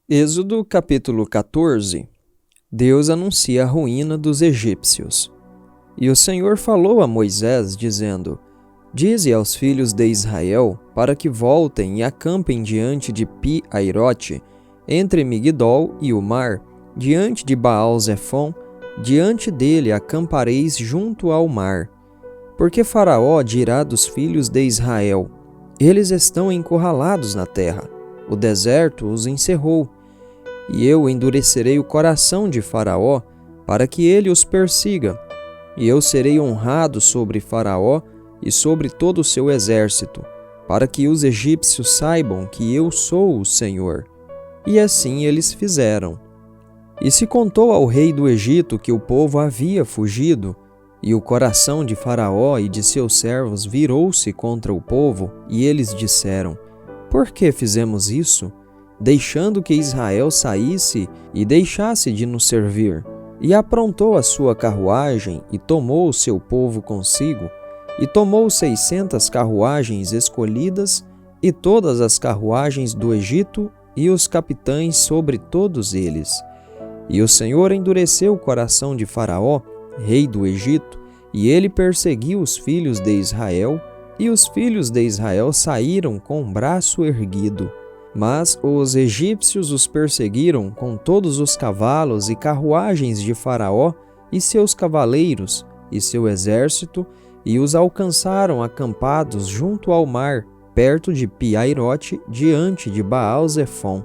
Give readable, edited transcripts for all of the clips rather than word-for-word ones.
Êxodo capítulo 14. Deus anuncia a ruína dos egípcios. E o Senhor falou a Moisés, dizendo: Dize aos filhos de Israel, para que voltem e acampem diante de Pi-Airote, entre Migdol e o mar, diante de Baal-Zefon, diante dele acampareis junto ao mar. Porque Faraó dirá dos filhos de Israel: Eles estão encurralados na terra, o deserto os encerrou. E eu endurecerei o coração de Faraó, para que ele os persiga. E eu serei honrado sobre Faraó e sobre todo o seu exército, para que os egípcios saibam que eu sou o Senhor. E assim eles fizeram. E se contou ao rei do Egito que o povo havia fugido, e o coração de Faraó e de seus servos virou-se contra o povo, e eles disseram: Por que fizemos isso? Deixando que Israel saísse e deixasse de nos servir. E aprontou a sua carruagem e tomou o seu povo consigo, e tomou 600 carruagens escolhidas, e todas as carruagens do Egito, e os capitães sobre todos eles. E o Senhor endureceu o coração de Faraó, rei do Egito, e ele perseguiu os filhos de Israel, e os filhos de Israel saíram com o braço erguido. Mas os egípcios os perseguiram com todos os cavalos e carruagens de Faraó e seus cavaleiros e seu exército, e os alcançaram acampados junto ao mar, perto de Pi-Airote, diante de Baal-Zefon.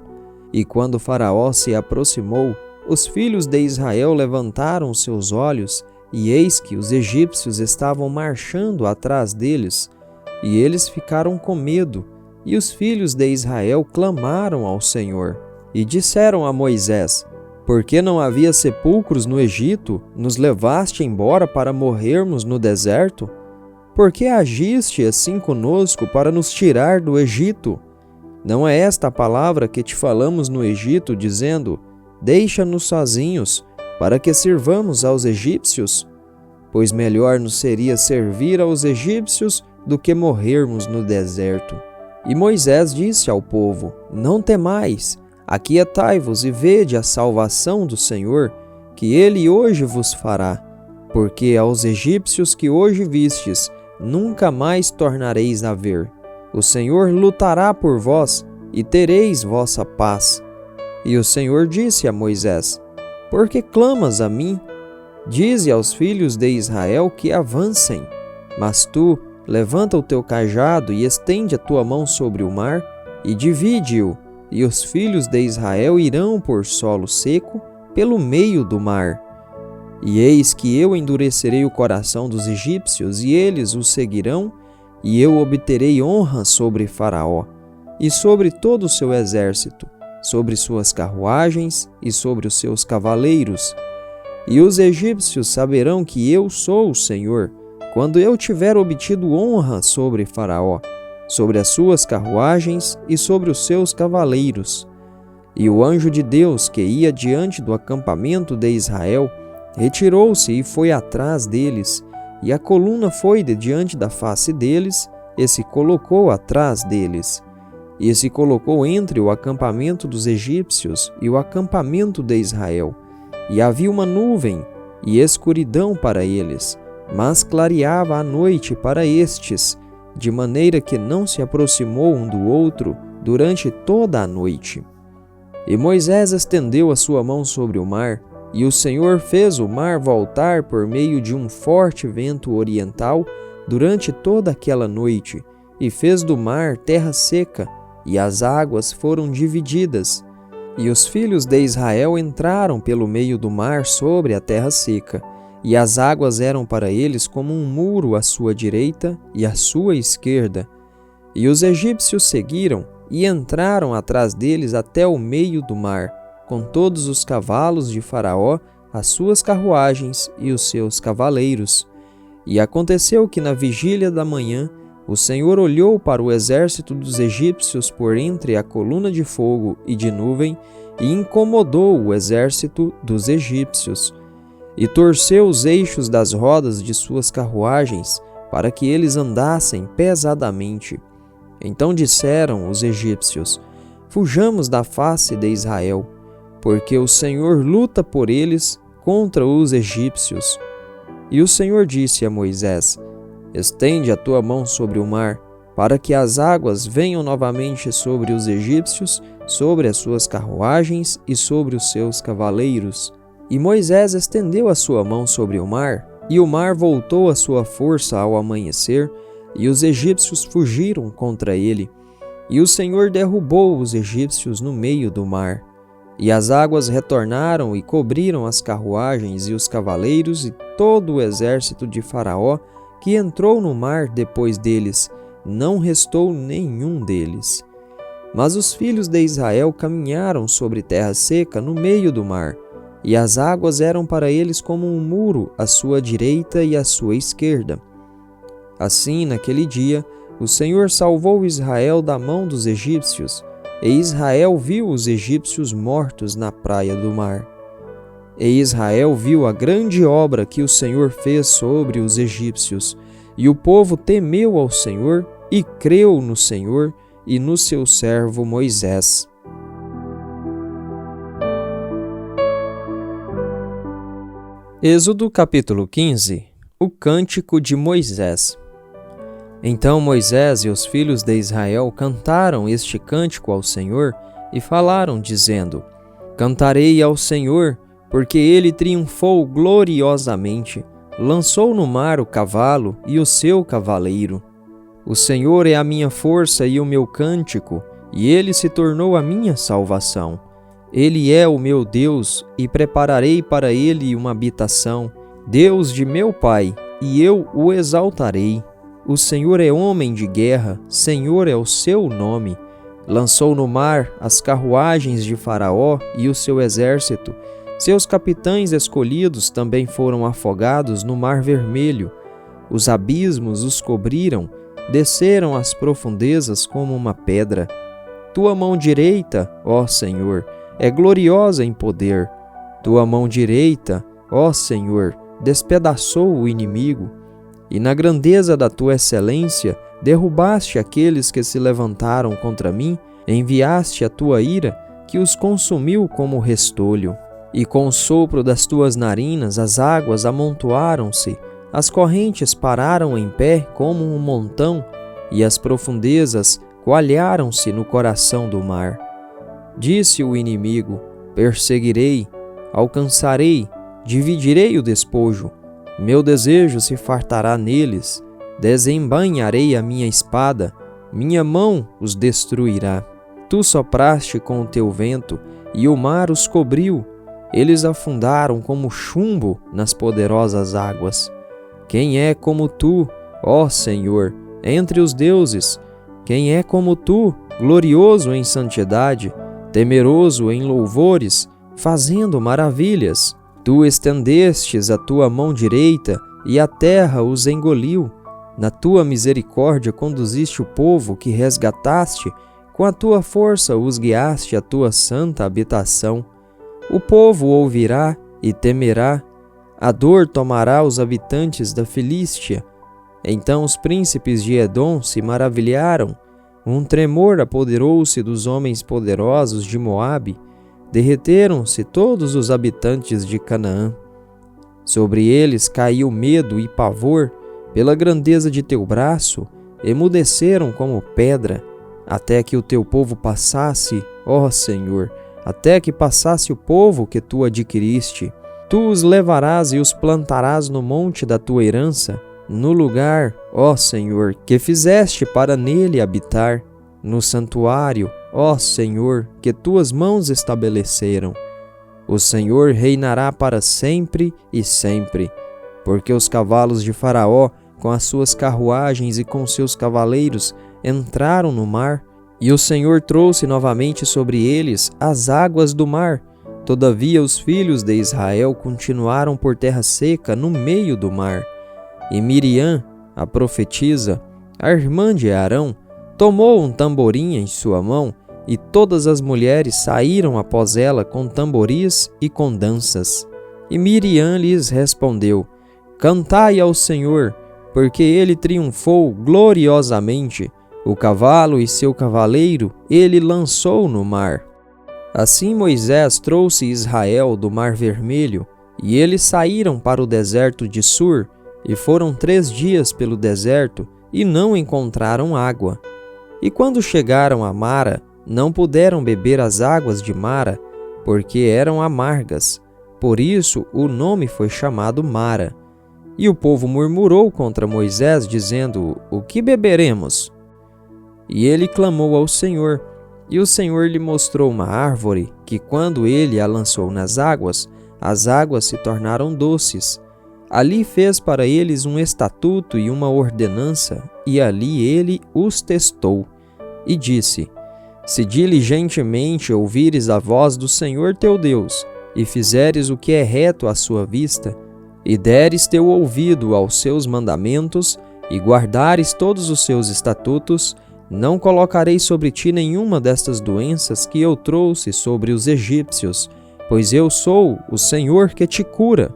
E quando Faraó se aproximou, os filhos de Israel levantaram seus olhos, e eis que os egípcios estavam marchando atrás deles, e eles ficaram com medo. E os filhos de Israel clamaram ao Senhor, e disseram a Moisés: Por que não havia sepulcros no Egito, nos levaste embora para morrermos no deserto? Por que agiste assim conosco para nos tirar do Egito? Não é esta a palavra que te falamos no Egito, dizendo: Deixa-nos sozinhos, para que sirvamos aos egípcios? Pois melhor nos seria servir aos egípcios do que morrermos no deserto. E Moisés disse ao povo: Não temais, aquietai-vos e vede a salvação do Senhor, que ele hoje vos fará. Porque aos egípcios que hoje vistes, nunca mais tornareis a ver. O Senhor lutará por vós, e tereis vossa paz. E o Senhor disse a Moisés: Por que clamas a mim? Dize aos filhos de Israel que avancem. Mas tu, levanta o teu cajado e estende a tua mão sobre o mar, e divide-o, e os filhos de Israel irão por solo seco pelo meio do mar. E eis que eu endurecerei o coração dos egípcios, e eles o seguirão, e eu obterei honra sobre Faraó, e sobre todo o seu exército, sobre suas carruagens e sobre os seus cavaleiros. E os egípcios saberão que eu sou o Senhor, quando eu tiver obtido honra sobre Faraó, sobre as suas carruagens e sobre os seus cavaleiros. E o anjo de Deus, que ia diante do acampamento de Israel, retirou-se e foi atrás deles, e a coluna foi de diante da face deles, e se colocou atrás deles. E se colocou entre o acampamento dos egípcios e o acampamento de Israel. E havia uma nuvem e escuridão para eles, mas clareava a noite para estes, de maneira que não se aproximou um do outro durante toda a noite. E Moisés estendeu a sua mão sobre o mar, e o Senhor fez o mar voltar por meio de um forte vento oriental durante toda aquela noite, e fez do mar terra seca, e as águas foram divididas. E os filhos de Israel entraram pelo meio do mar sobre a terra seca, e as águas eram para eles como um muro à sua direita e à sua esquerda. E os egípcios seguiram e entraram atrás deles até o meio do mar, com todos os cavalos de Faraó, as suas carruagens e os seus cavaleiros. E aconteceu que na vigília da manhã, o Senhor olhou para o exército dos egípcios por entre a coluna de fogo e de nuvem, e incomodou o exército dos egípcios. E torceu os eixos das rodas de suas carruagens, para que eles andassem pesadamente. Então disseram os egípcios: fujamos da face de Israel, porque o Senhor luta por eles contra os egípcios. E o Senhor disse a Moisés: estende a tua mão sobre o mar, para que as águas venham novamente sobre os egípcios, sobre as suas carruagens e sobre os seus cavaleiros. E Moisés estendeu a sua mão sobre o mar, e o mar voltou à sua força ao amanhecer, e os egípcios fugiram contra ele. E o Senhor derrubou os egípcios no meio do mar. E as águas retornaram e cobriram as carruagens e os cavaleiros e todo o exército de Faraó que entrou no mar depois deles. Não restou nenhum deles. Mas os filhos de Israel caminharam sobre terra seca no meio do mar, e as águas eram para eles como um muro à sua direita e à sua esquerda. Assim, naquele dia, o Senhor salvou Israel da mão dos egípcios, e Israel viu os egípcios mortos na praia do mar. E Israel viu a grande obra que o Senhor fez sobre os egípcios, e o povo temeu ao Senhor e creu no Senhor e no seu servo Moisés. Êxodo capítulo 15. O cântico de Moisés. Então Moisés e os filhos de Israel cantaram este cântico ao Senhor e falaram, dizendo: cantarei ao Senhor, porque ele triunfou gloriosamente, lançou no mar o cavalo e o seu cavaleiro. O Senhor é a minha força e o meu cântico, e ele se tornou a minha salvação. Ele é o meu Deus, e prepararei para ele uma habitação, Deus de meu pai, e eu o exaltarei. O Senhor é homem de guerra, Senhor é o seu nome. Lançou no mar as carruagens de Faraó e o seu exército. Seus capitães escolhidos também foram afogados no mar vermelho. Os abismos os cobriram, desceram às profundezas como uma pedra. Tua mão direita, ó Senhor, é gloriosa em poder. Tua mão direita, ó Senhor, despedaçou o inimigo. E na grandeza da tua excelência, derrubaste aqueles que se levantaram contra mim, enviaste a tua ira, que os consumiu como restolho. E com o sopro das tuas narinas as águas amontoaram-se, as correntes pararam em pé como um montão, e as profundezas coalharam-se no coração do mar. Disse o inimigo: perseguirei, alcançarei, dividirei o despojo. Meu desejo se fartará neles, desembainharei a minha espada, minha mão os destruirá. Tu sopraste com o teu vento, e o mar os cobriu, eles afundaram como chumbo nas poderosas águas. Quem é como tu, ó Senhor, entre os deuses? Quem é como tu, glorioso em santidade, temeroso em louvores, fazendo maravilhas? Tu estendestes a tua mão direita, e a terra os engoliu. Na tua misericórdia conduziste o povo que resgataste, com a tua força os guiaste à tua santa habitação. O povo ouvirá e temerá, a dor tomará os habitantes da Filístia. Então os príncipes de Edom se maravilharam, um tremor apoderou-se dos homens poderosos de Moabe, derreteram-se todos os habitantes de Canaã. Sobre eles caiu medo e pavor, pela grandeza de teu braço, emudeceram como pedra, até que o teu povo passasse, ó Senhor, até que passasse o povo que tu adquiriste. Tu os levarás e os plantarás no monte da tua herança, no lugar, ó Senhor, que fizeste para nele habitar, no santuário, ó Senhor, que tuas mãos estabeleceram. O Senhor reinará para sempre e sempre, porque os cavalos de Faraó, com as suas carruagens e com seus cavaleiros, entraram no mar, e o Senhor trouxe novamente sobre eles as águas do mar. Todavia os filhos de Israel continuaram por terra seca no meio do mar. E Miriam, a profetisa, a irmã de Arão, tomou um tamborim em sua mão, e todas as mulheres saíram após ela com tamboris e com danças. E Miriam lhes respondeu: cantai ao Senhor, porque ele triunfou gloriosamente, O cavalo e seu cavaleiro ele lançou no mar. Assim Moisés trouxe Israel do Mar Vermelho, e eles saíram para o deserto de Sur, e foram 3 dias pelo deserto, e não encontraram água. E quando chegaram a Mara, não puderam beber as águas de Mara, porque eram amargas. Por isso o nome foi chamado Mara. E o povo murmurou contra Moisés, dizendo: O que beberemos? E ele clamou ao Senhor, e o Senhor lhe mostrou uma árvore, que quando ele a lançou nas águas, as águas se tornaram doces. Ali fez para eles um estatuto e uma ordenança, e ali ele os testou. E disse: Se diligentemente ouvires a voz do Senhor teu Deus, e fizeres o que é reto à sua vista, e deres teu ouvido aos seus mandamentos, e guardares todos os seus estatutos, não colocarei sobre ti nenhuma destas doenças que eu trouxe sobre os egípcios, pois eu sou o Senhor que te cura.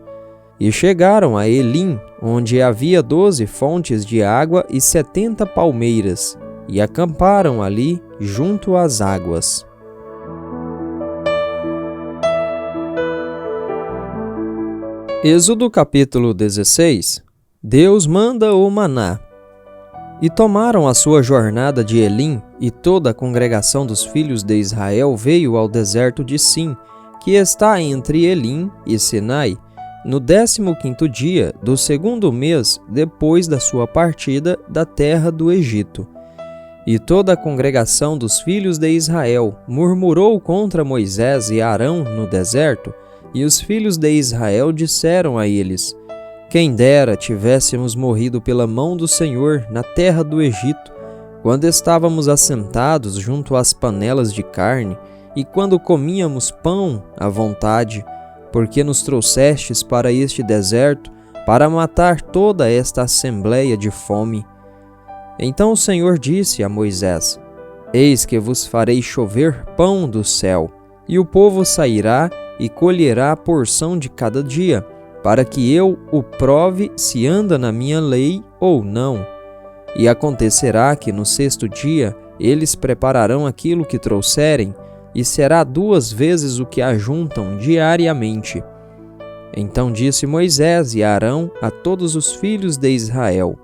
E chegaram a Elim, onde havia 12 fontes de água e 70 palmeiras, e acamparam ali junto às águas. Êxodo capítulo 16. Deus manda o maná. E tomaram a sua jornada de Elim, e toda a congregação dos filhos de Israel veio ao deserto de Sim, que está entre Elim e Sinai, no 15º dia do 2º mês depois da sua partida da terra do Egito. E toda a congregação dos filhos de Israel murmurou contra Moisés e Arão no deserto, e os filhos de Israel disseram a eles: Quem dera tivéssemos morrido pela mão do Senhor na terra do Egito, quando estávamos assentados junto às panelas de carne, e quando comíamos pão à vontade, porque nos trouxestes para este deserto, para matar toda esta assembleia de fome. Então o Senhor disse a Moisés: Eis que vos farei chover pão do céu, e o povo sairá e colherá a porção de cada dia, para que eu o prove se anda na minha lei ou não. E acontecerá que no 6º dia eles prepararão aquilo que trouxerem, e será 2 vezes o que ajuntam diariamente. Então disse Moisés e Arão a todos os filhos de Israel: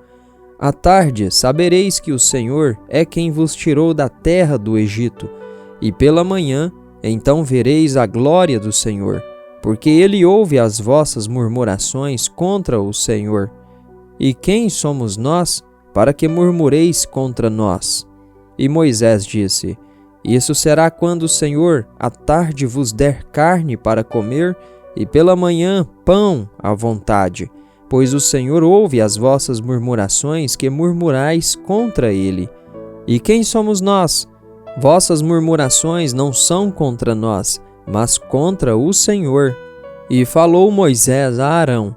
À tarde sabereis que o Senhor é quem vos tirou da terra do Egito, e pela manhã então vereis a glória do Senhor, porque ele ouve as vossas murmurações contra o Senhor. E quem somos nós, para que murmureis contra nós? E Moisés disse: Isso será quando o Senhor à tarde vos der carne para comer, e pela manhã pão à vontade, pois o Senhor ouve as vossas murmurações que murmurais contra ele. E quem somos nós? Vossas murmurações não são contra nós, mas contra o Senhor. E falou Moisés a Arão: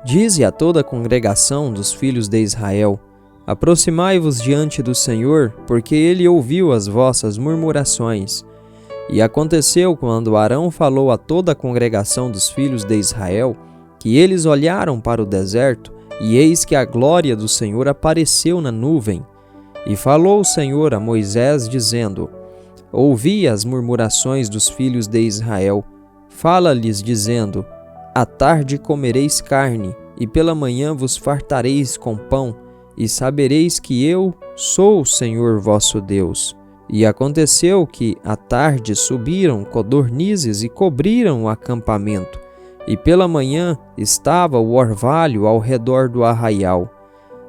Dize a toda a congregação dos filhos de Israel: Aproximai-vos diante do Senhor, porque ele ouviu as vossas murmurações. E aconteceu, quando Arão falou a toda a congregação dos filhos de Israel, que eles olharam para o deserto, e eis que a glória do Senhor apareceu na nuvem. E falou o Senhor a Moisés, dizendo: Ouvi as murmurações dos filhos de Israel. Fala-lhes, dizendo: À tarde comereis carne, e pela manhã vos fartareis com pão, e sabereis que eu sou o Senhor vosso Deus. E aconteceu que, à tarde, subiram codornizes e cobriram o acampamento, e pela manhã estava o orvalho ao redor do arraial.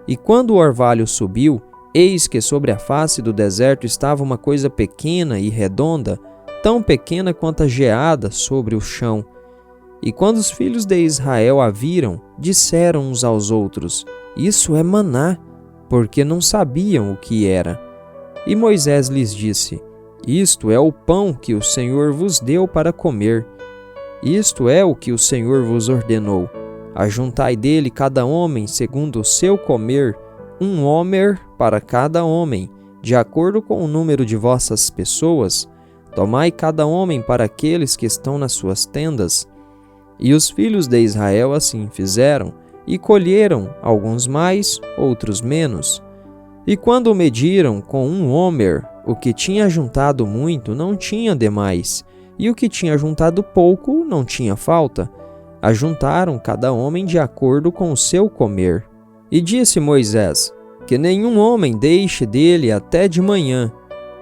E quando o orvalho subiu, eis que sobre a face do deserto estava uma coisa pequena e redonda, tão pequena quanto a geada sobre o chão. E quando os filhos de Israel a viram, disseram uns aos outros: Isso é maná, porque não sabiam o que era. E Moisés lhes disse: Isto é o pão que o Senhor vos deu para comer. Isto é o que o Senhor vos ordenou: Ajuntai dele cada homem segundo o seu comer, 1 homer para cada homem, de acordo com o número de vossas pessoas. Tomai cada homem para aqueles que estão nas suas tendas. E os filhos de Israel assim fizeram, e colheram, alguns mais, outros menos. E quando mediram com um homer, o que tinha juntado muito não tinha demais, e o que tinha juntado pouco não tinha falta. Ajuntaram cada homem de acordo com o seu comer. E disse Moisés: que nenhum homem deixe dele até de manhã.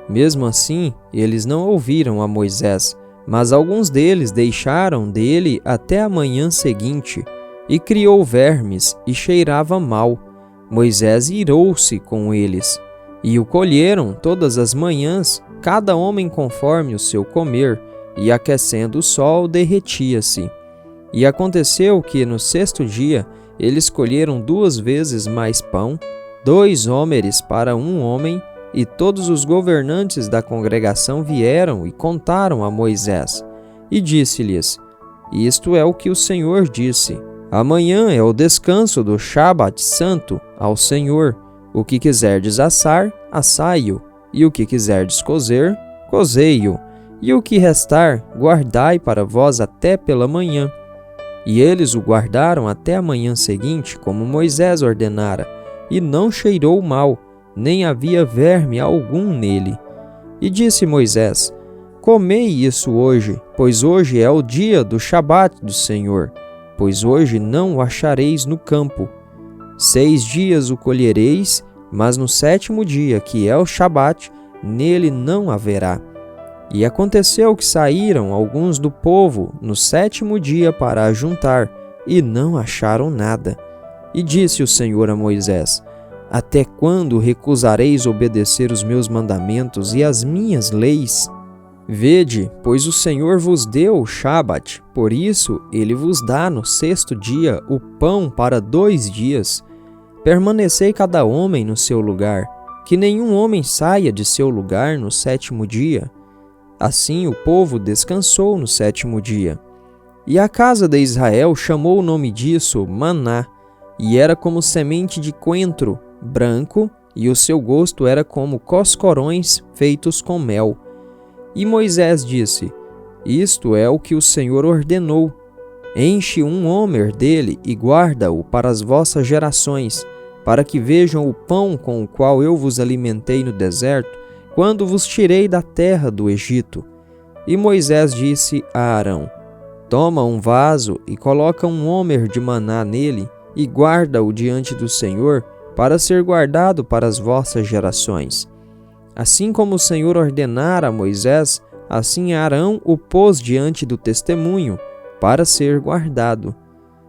Mesmo assim, eles não ouviram a Moisés, mas alguns deles deixaram dele até a manhã seguinte, e criou vermes e cheirava mal. Moisés irou-se com eles, e o colheram todas as manhãs, cada homem conforme o seu comer, e aquecendo o sol derretia-se. E aconteceu que no sexto dia eles colheram 2 vezes mais pão, 2 homeres para um homem, e todos os governantes da congregação vieram e contaram a Moisés. E disse-lhes: isto é o que o Senhor disse: amanhã é o descanso do Shabat santo ao Senhor. O que quiserdes assar, assai-o, e o que quiserdes cozer, cozei-o, e o que restar, guardai para vós até pela manhã. E eles o guardaram até a manhã seguinte, como Moisés ordenara, e não cheirou mal, nem havia verme algum nele. E disse Moisés: comei isso hoje, pois hoje é o dia do Shabat do Senhor, pois hoje não o achareis no campo. 6 dias o colhereis, mas no 7º dia, que é o Shabat, nele não haverá. E aconteceu que saíram alguns do povo no 7º dia para ajuntar, e não acharam nada. E disse o Senhor a Moisés: até quando recusareis obedecer os meus mandamentos e as minhas leis? Vede, pois o Senhor vos deu o Shabat, por isso ele vos dá no 6º dia o pão para 2 dias. Permanecei cada homem no seu lugar, que nenhum homem saia de seu lugar no 7º dia. Assim o povo descansou no 7º dia. E a casa de Israel chamou o nome disso maná, e era como semente de coentro, branco, e o seu gosto era como coscorões feitos com mel. E Moisés disse: isto é o que o Senhor ordenou: enche um homer dele e guarda-o para as vossas gerações, para que vejam o pão com o qual eu vos alimentei no deserto, quando vos tirei da terra do Egito. E Moisés disse a Arão: toma um vaso e coloca um homer de maná nele, e guarda-o diante do Senhor, para ser guardado para as vossas gerações. Assim como o Senhor ordenara a Moisés, assim Arão o pôs diante do testemunho, para ser guardado.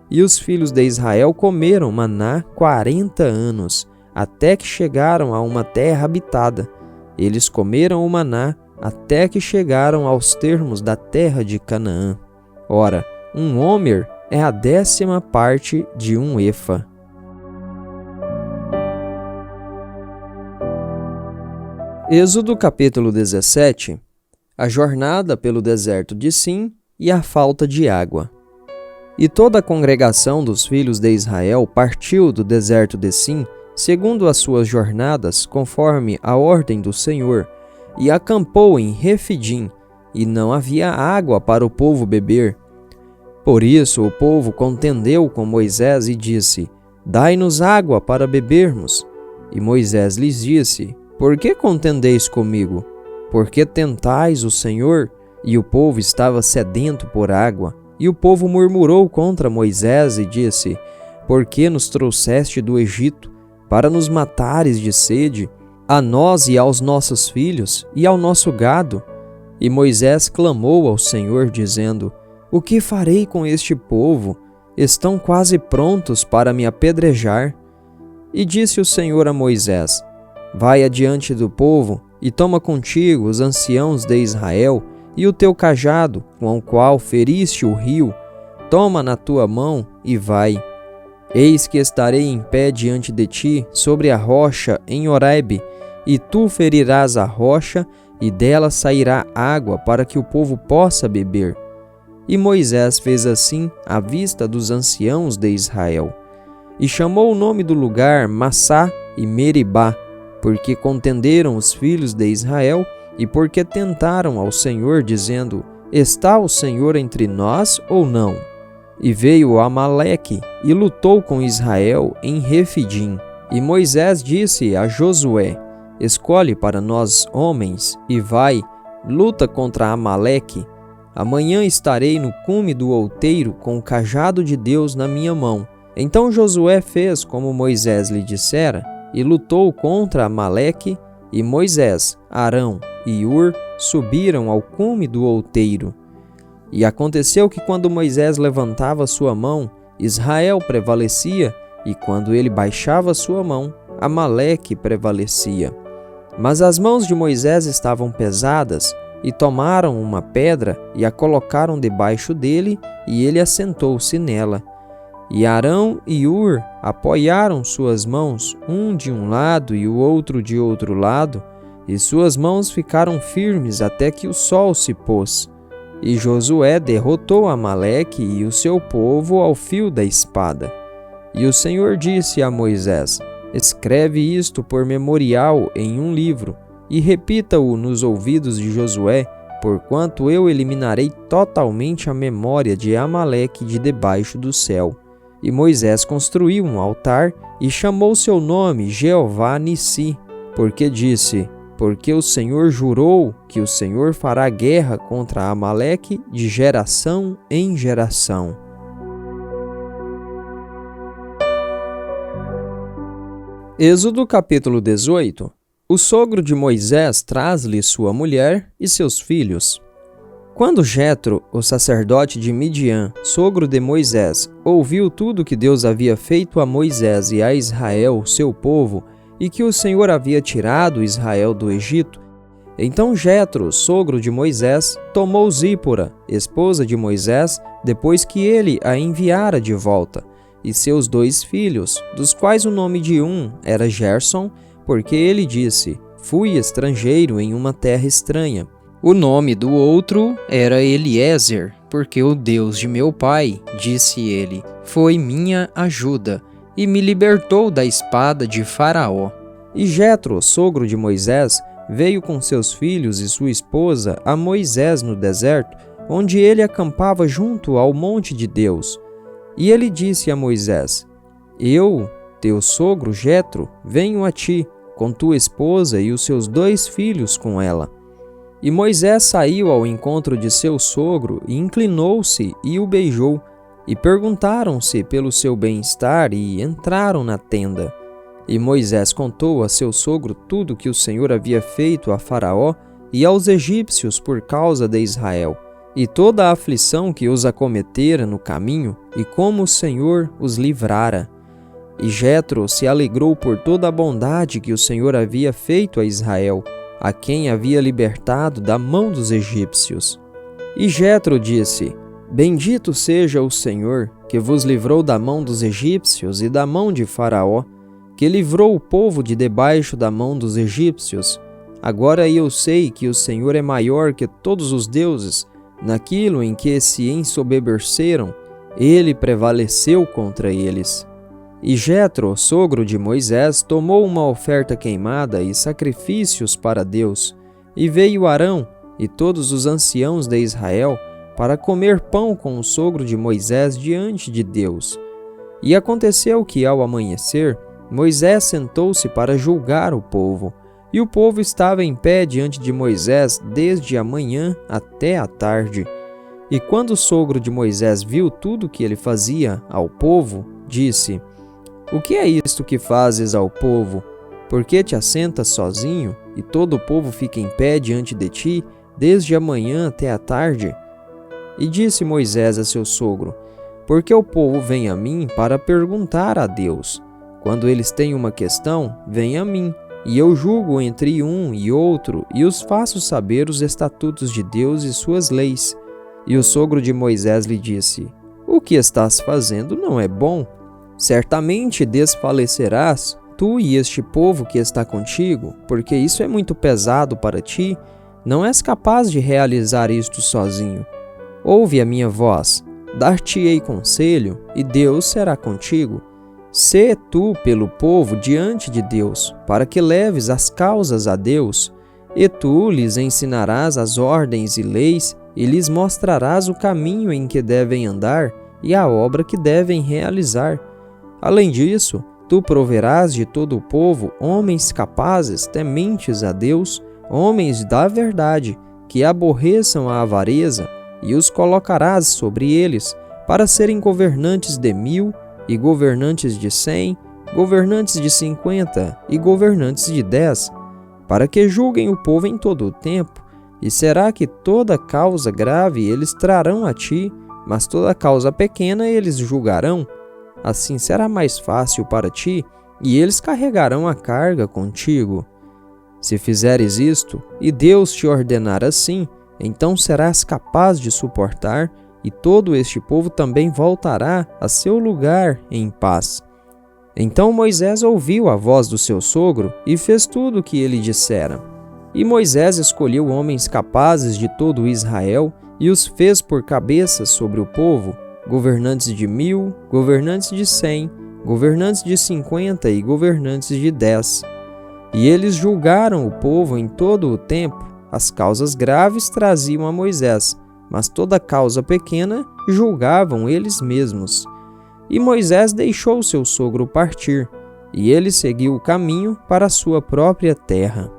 E os filhos de Israel comeram maná 40 anos, até que chegaram a uma terra habitada. Eles comeram o maná até que chegaram aos termos da terra de Canaã. Ora, um homer é a 10ª parte de um efa. Êxodo capítulo 17. A jornada pelo deserto de Sim e a falta de água. E toda a congregação dos filhos de Israel partiu do deserto de Sim, segundo as suas jornadas, conforme a ordem do Senhor, e acampou em Refidim, e não havia água para o povo beber. Por isso o povo contendeu com Moisés e disse: dai-nos água para bebermos. E Moisés lhes disse: por que contendeis comigo? Porque tentais o Senhor? E o povo estava sedento por água. E o povo murmurou contra Moisés e disse: por que nos trouxeste do Egito, para nos matares de sede, a nós e aos nossos filhos, e ao nosso gado? E Moisés clamou ao Senhor, dizendo: o que farei com este povo? Estão quase prontos para me apedrejar. E disse o Senhor a Moisés: vai adiante do povo, e toma contigo os anciãos de Israel, e o teu cajado, com o qual feriste o rio, toma na tua mão e vai. Eis que estarei em pé diante de ti, sobre a rocha em Horebe, e tu ferirás a rocha, e dela sairá água para que o povo possa beber. E Moisés fez assim à vista dos anciãos de Israel. E chamou o nome do lugar Massá e Meribá, porque contenderam os filhos de Israel, e porque tentaram ao Senhor, dizendo: está o Senhor entre nós ou não? E veio Amaleque e lutou com Israel em Refidim. E Moisés disse a Josué: escolhe para nós homens e vai, luta contra Amaleque. Amanhã estarei no cume do outeiro com o cajado de Deus na minha mão. Então Josué fez como Moisés lhe dissera e lutou contra Amaleque, e Moisés, Arão e Hur subiram ao cume do outeiro. E aconteceu que quando Moisés levantava sua mão, Israel prevalecia, e quando ele baixava sua mão, Amaleque prevalecia. Mas as mãos de Moisés estavam pesadas, e tomaram uma pedra e a colocaram debaixo dele, e ele assentou-se nela. E Arão e Hur apoiaram suas mãos, um de um lado e o outro de outro lado, e suas mãos ficaram firmes até que o sol se pôs. E Josué derrotou Amaleque e o seu povo ao fio da espada. E o Senhor disse a Moisés: escreve isto por memorial em um livro, e repita-o nos ouvidos de Josué, porquanto eu eliminarei totalmente a memória de Amaleque de debaixo do céu. E Moisés construiu um altar e chamou seu nome Jeová Nissi, porque disse: porque o Senhor jurou que o Senhor fará guerra contra Amaleque de geração em geração. Êxodo capítulo 18. O sogro de Moisés traz-lhe sua mulher e seus filhos. Quando Jetro, o sacerdote de Midian, sogro de Moisés, ouviu tudo que Deus havia feito a Moisés e a Israel, seu povo, e que o Senhor havia tirado Israel do Egito, então Jetro, sogro de Moisés, tomou Zípora, esposa de Moisés, depois que ele a enviara de volta, e seus 2 filhos, dos quais o nome de um era Gerson, porque ele disse: fui estrangeiro em uma terra estranha. O nome do outro era Eliezer, porque o Deus de meu pai, disse ele, foi minha ajuda, e me libertou da espada de Faraó. E Jetro, sogro de Moisés, veio com seus filhos e sua esposa a Moisés no deserto, onde ele acampava junto ao monte de Deus. E ele disse a Moisés: eu, teu sogro Jetro, venho a ti, com tua esposa e os seus 2 filhos com ela. E Moisés saiu ao encontro de seu sogro e inclinou-se e o beijou. E perguntaram-se pelo seu bem-estar e entraram na tenda. E Moisés contou a seu sogro tudo que o Senhor havia feito a Faraó e aos egípcios por causa de Israel, e toda a aflição que os acometera no caminho, e como o Senhor os livrara. E Jetro se alegrou por toda a bondade que o Senhor havia feito a Israel, a quem havia libertado da mão dos egípcios. E Jetro disse: bendito seja o Senhor, que vos livrou da mão dos egípcios e da mão de Faraó, que livrou o povo de debaixo da mão dos egípcios. Agora eu sei que o Senhor é maior que todos os deuses. Naquilo em que se ensoberbeceram, ele prevaleceu contra eles. E Jetro, sogro de Moisés, tomou uma oferta queimada e sacrifícios para Deus, e veio Arão e todos os anciãos de Israel para comer pão com o sogro de Moisés diante de Deus. E aconteceu que, ao amanhecer, Moisés sentou-se para julgar o povo, e o povo estava em pé diante de Moisés desde a manhã até a tarde. E quando o sogro de Moisés viu tudo o que ele fazia ao povo, disse: o que é isto que fazes ao povo? Por que te assentas sozinho, e todo o povo fica em pé diante de ti, desde a manhã até a tarde? E disse Moisés a seu sogro: porque o povo vem a mim para perguntar a Deus. Quando eles têm uma questão, vêm a mim, e eu julgo entre um e outro, e os faço saber os estatutos de Deus e suas leis. E o sogro de Moisés lhe disse: o que estás fazendo não é bom. Certamente desfalecerás, tu e este povo que está contigo, porque isso é muito pesado para ti. Não és capaz de realizar isto sozinho. Ouve a minha voz, dar-te-ei conselho, e Deus será contigo. Sê tu pelo povo diante de Deus, para que leves as causas a Deus, e tu lhes ensinarás as ordens e leis, e lhes mostrarás o caminho em que devem andar e a obra que devem realizar. Além disso, Tu proverás de todo o povo homens capazes, tementes a Deus, homens da verdade, que aborreçam a avareza, e os colocarás sobre eles, para serem governantes de 1000, e governantes de 100, governantes de 50 e governantes de 10, para que julguem o povo em todo o tempo. E será que toda causa grave eles trarão a ti, mas toda causa pequena eles julgarão? Assim será mais fácil para ti, e eles carregarão a carga contigo. Se fizeres isto, e Deus te ordenar assim, então serás capaz de suportar, e todo este povo também voltará a seu lugar em paz. Então Moisés ouviu a voz do seu sogro e fez tudo o que ele dissera. E Moisés escolheu homens capazes de todo Israel e os fez por cabeças sobre o povo, governantes de 1000, governantes de 100, governantes de 50 e governantes de 10. E eles julgaram o povo em todo o tempo. As causas graves traziam a Moisés, mas toda causa pequena julgavam eles mesmos. E Moisés deixou seu sogro partir, e ele seguiu o caminho para a sua própria terra.